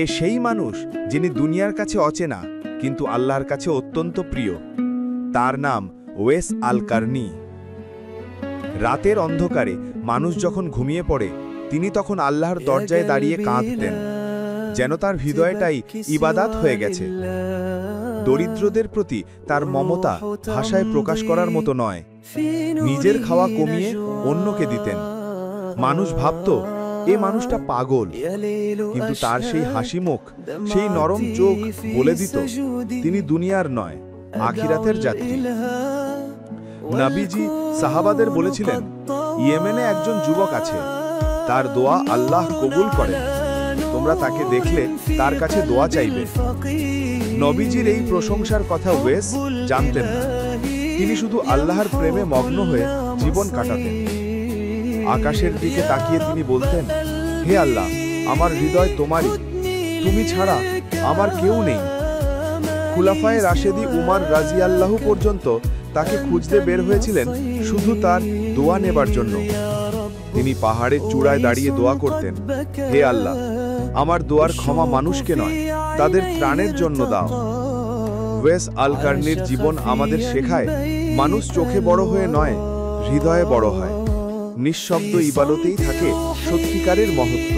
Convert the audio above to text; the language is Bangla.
এ সেই মানুষ যিনি দুনিয়ার কাছে অচেনা কিন্তু আল্লাহর কাছে অত্যন্ত প্রিয়। তার নাম ওয়েস আল কারনি। রাতের অন্ধকারে মানুষ যখন ঘুমিয়ে পড়ে তিনি তখন আল্লাহর দরজায় দাঁড়িয়ে কাঁদতেন, যেন তার হৃদয়টাই ইবাদাত হয়ে গেছে। দরিদ্রদের প্রতি তার মমতা ভাষায় প্রকাশ করার মতো নয়। নিজের খাওয়া কমিয়ে অন্যকে দিতেন। মানুষ ভাবত এ মানুষটা পাগল, কিন্তু তার সেই হাসি মুখ, সেই নরম চোখ বলে দিত তিনি দুনিয়ার নয়, আখিরাতের যাত্রী। নবীজি সাহাবাদের বলেছিলেন, ইয়েমেনে একজন যুবক আছে, তার দোয়া আল্লাহ কবুল করেন, তোমরা তাকে দেখলে তার কাছে দোয়া চাইবে। নবীজির এই প্রশংসার কথা ওয়েস জানতেন না। তিনি শুধু আল্লাহর প্রেমে মগ্ন হয়ে জীবন কাটাতেন। আকাশের দিকে তাকিয়ে তিনি বলতেন, হে আল্লাহ, আমার হৃদয় তোমারই, তুমি ছাড়া আমার কেউ নেই। খুলাফায়ে রাশেদি উমর রাদিয়াল্লাহু পর্যন্ত তাকে খুঁজতে বের হয়েছিলেন শুধু তার দোয়া নেবার জন্য। তিনি পাহাড়ের চূড়ায় দাঁড়িয়ে দোয়া করতেন, হে আল্লাহ, আমার দোয়ার ক্ষমা মানুষকে নয়, তাদের ত্রাণের জন্য দাও। ওয়েস আল কারনির জীবন আমাদের শেখায়, মানুষ চোখে বড় হয়ে নয়, হৃদয়ে বড় হয়। নিঃশব্দ ইবাদতেই থাকে সত্যিকারের মহত্ব।